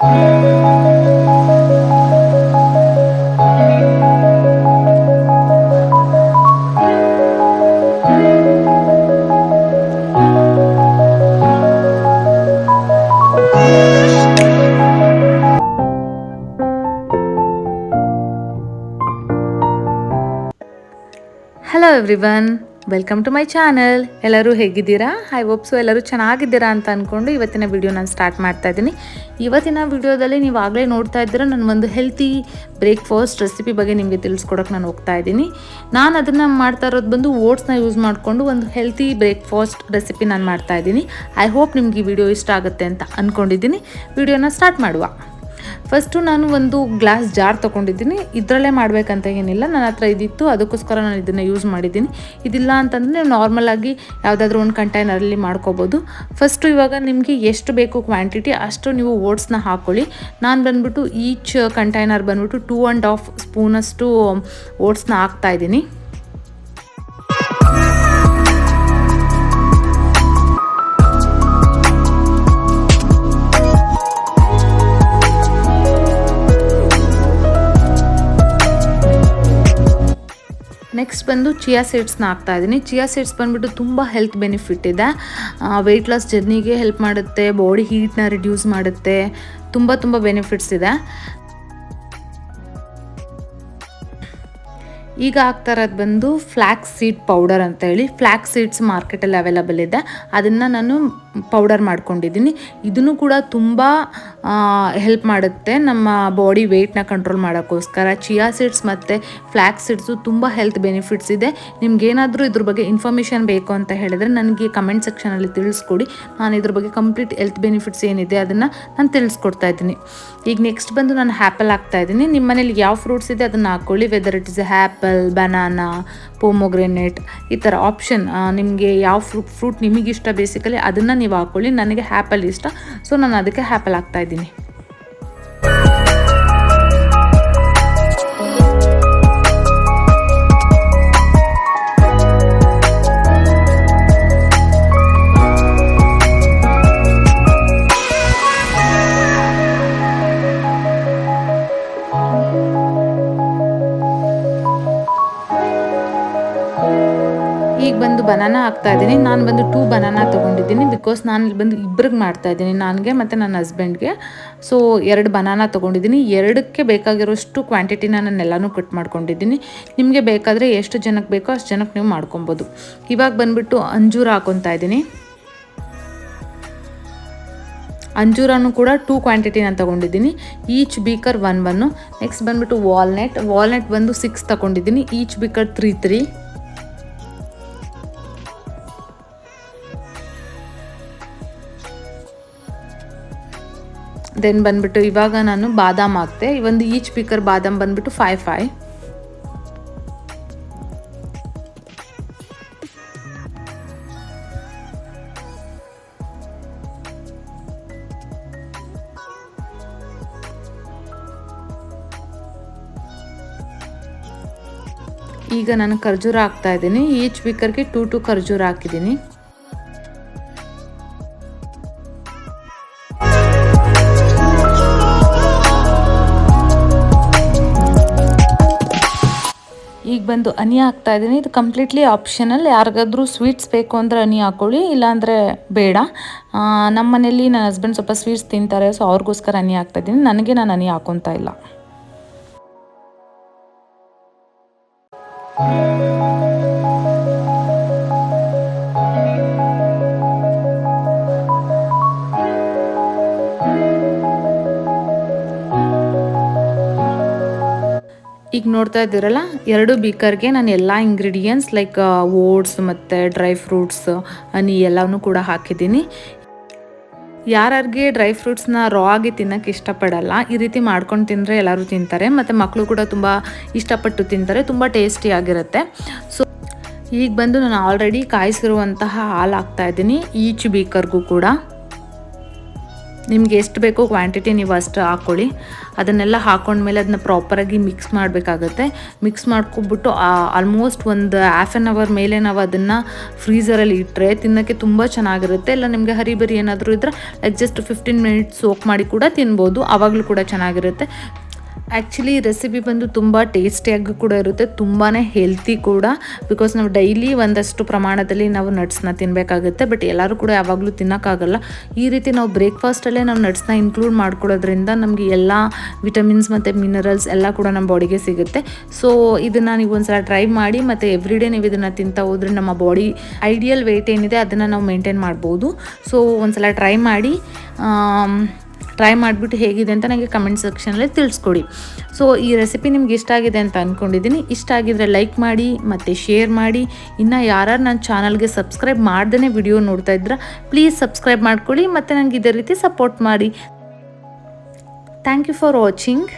Hello everyone, welcome to my channel. ಎಲ್ಲರೂ ಹೇಗಿದ್ದೀರಾ? I hope so ಎಲ್ಲರೂ ಚೆನ್ನಾಗಿದ್ದೀರಾ ಅಂತ ಅಂದ್ಕೊಂಡು ಇವತ್ತಿನ ವಿಡಿಯೋ ನಾನು ಸ್ಟಾರ್ಟ್ ಮಾಡ್ತಾ ಇದ್ದೀನಿ. ಇವತ್ತಿನ ವಿಡಿಯೋದಲ್ಲಿ ನೀವು ಆಗಲೇ ನೋಡ್ತಾ ಇದ್ದೀರಾ, ನಾನು ಒಂದು ಹೆಲ್ತಿ ಬ್ರೇಕ್ಫಾಸ್ಟ್ ರೆಸಿಪಿ ಬಗ್ಗೆ ನಿಮಗೆ ತಿಳಿಸ್ಕೊಡೋಕೆ ನಾನು ಹೋಗ್ತಾ ಇದ್ದೀನಿ. ನಾನು ಅದನ್ನು ಮಾಡ್ತಾ ಇರೋದು ಬಂದು ಓಟ್ಸ್ನ ಯೂಸ್ ಮಾಡಿಕೊಂಡು ಒಂದು ಹೆಲ್ತಿ ಬ್ರೇಕ್ಫಾಸ್ಟ್ ರೆಸಿಪಿ ನಾನು ಮಾಡ್ತಾ ಇದ್ದೀನಿ. ಐ ಹೋಪ್ ನಿಮ್ಗೆ ಈ ವಿಡಿಯೋ ಇಷ್ಟ ಆಗುತ್ತೆ ಅಂತ ಅಂದ್ಕೊಂಡಿದ್ದೀನಿ. ವಿಡಿಯೋನ ಸ್ಟಾರ್ಟ್ ಮಾಡುವ. ಫಸ್ಟು ನಾನು ಒಂದು ಗ್ಲಾಸ್ ಜಾರ್ ತೊಗೊಂಡಿದ್ದೀನಿ. ಇದರಲ್ಲೇ ಮಾಡಬೇಕಂತ ಏನಿಲ್ಲ, ನನ್ನ ಹತ್ರ ಇದಿತ್ತು, ಅದಕ್ಕೋಸ್ಕರ ನಾನು ಇದನ್ನು ಯೂಸ್ ಮಾಡಿದ್ದೀನಿ. ಇದಿಲ್ಲ ಅಂತಂದರೆ ನೀವು ನಾರ್ಮಲಾಗಿ ಯಾವುದಾದ್ರೂ ಒಂದು ಕಂಟೈನರಲ್ಲಿ ಮಾಡ್ಕೋಬೋದು. ಫಸ್ಟು ಇವಾಗ ನಿಮಗೆ ಎಷ್ಟು ಬೇಕು ಕ್ವಾಂಟಿಟಿ ಅಷ್ಟು ನೀವು ಓಟ್ಸ್ನ ಹಾಕ್ಕೊಳ್ಳಿ. ನಾನು ಬಂದುಬಿಟ್ಟು ಈಚ್ ಕಂಟೈನರ್ ಬಂದುಬಿಟ್ಟು 2.5 ಸ್ಪೂನಷ್ಟು ಓಟ್ಸ್ನ ಹಾಕ್ತಾಯಿದ್ದೀನಿ. ನೆಕ್ಸ್ಟ್ ಬಂದು ಚಿಯಾ ಸೀಡ್ಸ್ನ ಹಾಕ್ತಾಯಿದ್ದೀನಿ. ಚಿಯಾ ಸೀಡ್ಸ್ ಬಂದುಬಿಟ್ಟು ತುಂಬ ಹೆಲ್ತ್ ಬೆನಿಫಿಟ್ ಇದೆ. ವೆಯ್ಟ್ ಲಾಸ್ ಜರ್ನಿಗೆ ಹೆಲ್ಪ್ ಮಾಡುತ್ತೆ, ಬಾಡಿ ಹೀಟ್ನ ರಿಡ್ಯೂಸ್ ಮಾಡುತ್ತೆ, ತುಂಬ ಬೆನಿಫಿಟ್ಸ್ ಇದೆ. ಈಗ ಆಗ್ತಾ ಇರೋದು ಬಂದು ಫ್ಲ್ಯಾಕ್ಸ್ ಸೀಡ್ ಪೌಡರ್ ಅಂತ ಹೇಳಿ. ಫ್ಲ್ಯಾಕ್ಸ್ ಸೀಡ್ಸ್ ಮಾರ್ಕೆಟಲ್ಲಿ ಅವೈಲಬಲ್ ಇದೆ, ಅದನ್ನು ನಾನು ಪೌಡರ್ ಮಾಡ್ಕೊಂಡಿದ್ದೀನಿ. ಇದನ್ನು ಕೂಡ ತುಂಬ ಹೆಲ್ಪ್ ಮಾಡುತ್ತೆ ನಮ್ಮ ಬಾಡಿ ವೆಯ್ಟ್ನ ಕಂಟ್ರೋಲ್ ಮಾಡೋಕ್ಕೋಸ್ಕರ. ಚಿಯಾ ಸೀಡ್ಸ್ ಮತ್ತು ಫ್ಲ್ಯಾಕ್ಸ್ ಸೀಡ್ಸು ತುಂಬ ಹೆಲ್ತ್ ಬೆನಿಫಿಟ್ಸ್ ಇದೆ. ನಿಮ್ಗೇನಾದರೂ ಇದ್ರ ಬಗ್ಗೆ ಇನ್ಫಾರ್ಮೇಷನ್ ಬೇಕು ಅಂತ ಹೇಳಿದರೆ ನನಗೆ ಕಮೆಂಟ್ ಸೆಕ್ಷನಲ್ಲಿ ತಿಳಿಸ್ಕೊಡಿ. ನಾನು ಇದ್ರ ಬಗ್ಗೆ ಕಂಪ್ಲೀಟ್ ಹೆಲ್ತ್ ಬೆನಿಫಿಟ್ಸ್ ಏನಿದೆ ಅದನ್ನು ನಾನು ತಿಳಿಸ್ಕೊಡ್ತಾ ಇದ್ದೀನಿ. ಈಗ ನೆಕ್ಸ್ಟ್ ಬಂದು ನಾನು ಆ್ಯಪಲ್ ಹಾಕ್ತಾಯಿದ್ದೀನಿ. ನಿಮ್ಮ ಮನೇಲಿ ಯಾವ ಫ್ರೂಟ್ಸ್ ಇದೆ ಅದನ್ನು ಹಾಕ್ಕೊಳ್ಳಿ. Whether it is apple, banana, pomegranate, ಈ ಥರ ಆಪ್ಷನ್ ನಿಮಗೆ ಯಾವ ಫ್ರೂಟ್ ನಿಮಗಿಷ್ಟ ಬೇಸಿಕಲಿ ಅದನ್ನು ನೀವು ಹಾಕ್ಕೊಳ್ಳಿ. ನನಗೆ ಆ್ಯಪಲ್ ಇಷ್ಟ, ಸೊ ನಾನು ಅದಕ್ಕೆ ಆ್ಯಪಲ್ ಹಾಕ್ತಾಯಿದ್ದೀನಿ. ಈಗ ಬಂದು ಬನಾನಾ ಹಾಕ್ತಾಯಿದ್ದೀನಿ. ನಾನು ಬಂದು 2 ಬನಾನಾ ತೊಗೊಂಡಿದ್ದೀನಿ, ಬಿಕಾಸ್ ನಾನು ಇಲ್ಲಿ ಬಂದು ಇಬ್ಬರಿಗೆ ಮಾಡ್ತಾಯಿದ್ದೀನಿ, ನನಗೆ ಮತ್ತು ನನ್ನ ಹಸ್ಬೆಂಡ್ಗೆ. ಸೊ 2 ಬನಾನಾ ತೊಗೊಂಡಿದ್ದೀನಿ. 2ಕ್ಕೆ ಬೇಕಾಗಿರೋಷ್ಟು ಕ್ವಾಂಟಿಟಿನ ನಾನೆಲ್ಲನೂ ಕಟ್ ಮಾಡ್ಕೊಂಡಿದ್ದೀನಿ. ನಿಮಗೆ ಬೇಕಾದರೆ ಎಷ್ಟು ಜನಕ್ಕೆ ಬೇಕೋ ಅಷ್ಟು ಜನಕ್ಕೆ ನೀವು ಮಾಡ್ಕೊಬೋದು. ಇವಾಗ ಬಂದುಬಿಟ್ಟು ಅಂಜೂರ ಹಾಕ್ಕೊತಾ ಇದ್ದೀನಿ. ಅಂಜೂರನು ಕೂಡ 2 ಕ್ವಾಂಟಿಟಿ ನಾನು ತೊಗೊಂಡಿದ್ದೀನಿ. Each beaker 1. ನೆಕ್ಸ್ಟ್ ಬಂದುಬಿಟ್ಟು ವಾಲ್ನಟ್ ಬಂದು 6 ತೊಗೊಂಡಿದ್ದೀನಿ. Each beaker 3. ದೆನ್ ಬಂದುಬಿಟ್ಟು ಇವಾಗ ನಾನು ಬಾದಾಮ್ ಹಾಕ್ತೆ. ಒಂದು ಈಚ್ ಬೀಕರ್ ಬಾದಾಮ್ ಬಂದುಬಿಟ್ಟು 5. ಈಗ ನಾನು ಖರ್ಜೂರ ಹಾಕ್ತಾ ಇದ್ದೀನಿ. ಈಚ್ ಬೀಕರ್ಗೆ 2 ಖರ್ಜೂರ ಹಾಕಿದ್ದೀನಿ. ಈಗ ಬಂದು ಹನಿ ಹಾಕ್ತಾ ಇದ್ದೀನಿ. ಇದು ಕಂಪ್ಲೀಟ್ಲಿ ಆಪ್ಷನಲ್. ಯಾರಿಗಾದ್ರೂ ಸ್ವೀಟ್ಸ್ ಬೇಕು ಅಂದರೆ ಹನಿ ಹಾಕ್ಕೊಳ್ಳಿ, ಇಲ್ಲಾಂದರೆ ಬೇಡ. ನಮ್ಮ ಮನೇಲಿ ನನ್ನ ಹಸ್ಬೆಂಡ್ ಸ್ವಲ್ಪ ಸ್ವೀಟ್ಸ್ ತಿಂತಾರೆ, ಸೊ ಅವ್ರಿಗೋಸ್ಕರ ಹನಿ ಹಾಕ್ತಾಯಿದ್ದೀನಿ. ನನಗೆ ನಾನು ಹನಿ ಹಾಕ್ಕೊತಾ ಇಲ್ಲ. ಈಗ ನೋಡ್ತಾ ಇದ್ದೀರಲ್ಲ, 2 ಬೀಕರ್ಗೆ ನಾನು ಎಲ್ಲ ಇಂಗ್ರೀಡಿಯೆಂಟ್ಸ್ ಲೈಕ್ ಓಟ್ಸ್ ಮತ್ತು ಡ್ರೈ ಫ್ರೂಟ್ಸ್, ಹನಿ ಎಲ್ಲವನ್ನೂ ಕೂಡ ಹಾಕಿದ್ದೀನಿ. ಯಾರಿಗೆ ಡ್ರೈ ಫ್ರೂಟ್ಸ್ನ ರಾ ಆಗಿ ತಿನ್ನೋಕ್ಕೆ ಇಷ್ಟಪಡಲ್ಲ, ಈ ರೀತಿ ಮಾಡ್ಕೊಂಡು ತಿಂದರೆ ಎಲ್ಲರೂ ತಿಂತಾರೆ, ಮತ್ತು ಮಕ್ಕಳು ಕೂಡ ತುಂಬ ಇಷ್ಟಪಟ್ಟು ತಿಂತಾರೆ, ತುಂಬ ಟೇಸ್ಟಿಯಾಗಿರುತ್ತೆ. ಸೊ ಈಗ ಬಂದು ನಾನು ಆಲ್ರೆಡಿ ಕಾಯಿಸಿರುವಂತಹ ಹಾಲು ಹಾಕ್ತಾಯಿದ್ದೀನಿ ಈಚ್ ಬೀಕರ್ಗೂ ಕೂಡ. ನಿಮಗೆ ಎಷ್ಟು ಬೇಕೋ ಕ್ವಾಂಟಿಟಿ ನೀವು ಅಷ್ಟು ಹಾಕ್ಕೊಳ್ಳಿ. ಅದನ್ನೆಲ್ಲ ಹಾಕ್ಕೊಂಡ್ಮೇಲೆ ಅದನ್ನ ಪ್ರಾಪರಾಗಿ ಮಿಕ್ಸ್ ಮಾಡಬೇಕಾಗತ್ತೆ. ಮಿಕ್ಸ್ ಮಾಡ್ಕೊಬಿಟ್ಟು ಆಲ್ಮೋಸ್ಟ್ ಒಂದು ಹಾಫ್ ಆನ್ ಅವರ್ ಮೇಲೆ ನಾವು ಅದನ್ನು ಫ್ರೀಝರಲ್ಲಿ ಇಟ್ಟರೆ ತಿನ್ನೋಕ್ಕೆ ತುಂಬ ಚೆನ್ನಾಗಿರುತ್ತೆ. ಇಲ್ಲ ನಿಮಗೆ ಹರಿಬರಿ ಏನಾದರೂ ಇದ್ದರೆ ಲೈಕ್ ಜಸ್ಟ್ 15 ಮಿನಿಟ್ಸ್ ಸೋಕ್ ಮಾಡಿ ಕೂಡ ತಿನ್ಬೋದು, ಆವಾಗಲೂ ಕೂಡ ಚೆನ್ನಾಗಿರುತ್ತೆ. ಆ್ಯಕ್ಚುಲಿ ರೆಸಿಪಿ ಬಂದು ತುಂಬ ಟೇಸ್ಟಿಯಾಗಿ ಕೂಡ ಇರುತ್ತೆ, ತುಂಬಾ ಹೆಲ್ತಿ ಕೂಡ. ಬಿಕಾಸ್ ನಾವು ಡೈಲಿ ಒಂದಷ್ಟು ಪ್ರಮಾಣದಲ್ಲಿ ನಾವು ನಟ್ಸ್ನ ತಿನ್ನಬೇಕಾಗುತ್ತೆ. ಬಟ್ ಎಲ್ಲರೂ ಕೂಡ ಯಾವಾಗಲೂ ತಿನ್ನೋಕ್ಕಾಗಲ್ಲ. ಈ ರೀತಿ ನಾವು ಬ್ರೇಕ್ಫಾಸ್ಟಲ್ಲೇ ನಾವು ನಟ್ಸ್ನ ಇನ್ಕ್ಲೂಡ್ ಮಾಡ್ಕೊಳ್ಳೋದ್ರಿಂದ ನಮಗೆ ಎಲ್ಲ ವಿಟಮಿನ್ಸ್ ಮತ್ತು ಮಿನರಲ್ಸ್ ಎಲ್ಲ ಕೂಡ ನಮ್ಮ ಬಾಡಿಗೆ ಸಿಗುತ್ತೆ. ಸೊ ಇದನ್ನು ನೀವು ಒಂದ್ಸಲ ಟ್ರೈ ಮಾಡಿ, ಮತ್ತು ಎವ್ರಿಡೇ ನೀವು ಇದನ್ನು ತಿಂತಾ ಹೋದರೆ ನಮ್ಮ ಬಾಡಿ ಐಡಿಯಲ್ ವೆಯ್ಟ್ ಏನಿದೆ ಅದನ್ನು ನಾವು ಮೇಂಟೈನ್ ಮಾಡ್ಬೋದು. ಸೊ ಒಂದ್ಸಲ ಟ್ರೈ ಮಾಡಿ, ಟ್ರೈ ಮಾಡಿಬಿಟ್ಟು ಹೇಗಿದೆ ಅಂತ ನನಗೆ ಕಮೆಂಟ್ ಸೆಕ್ಷನಲ್ಲಿ ತಿಳಿಸ್ಕೊಡಿ. ಸೊ ಈ ರೆಸಿಪಿ ನಿಮ್ಗೆ ಇಷ್ಟ ಆಗಿದೆ ಅಂತ ಅಂದ್ಕೊಂಡಿದ್ದೀನಿ. ಇಷ್ಟ ಆಗಿದ್ರೆ ಲೈಕ್ ಮಾಡಿ ಮತ್ತು ಶೇರ್ ಮಾಡಿ. ಇನ್ನು ಯಾರು ನನ್ನ ಚಾನಲ್ಗೆ ಸಬ್ಸ್ಕ್ರೈಬ್ ಮಾಡ್ದೇ ವಿಡಿಯೋ ನೋಡ್ತಾ ಇದ್ರೆ ಪ್ಲೀಸ್ ಸಬ್ಸ್ಕ್ರೈಬ್ ಮಾಡ್ಕೊಳ್ಳಿ ಮತ್ತು ನನಗೆ ಇದೇ ರೀತಿ ಸಪೋರ್ಟ್ ಮಾಡಿ. Thank you for watching.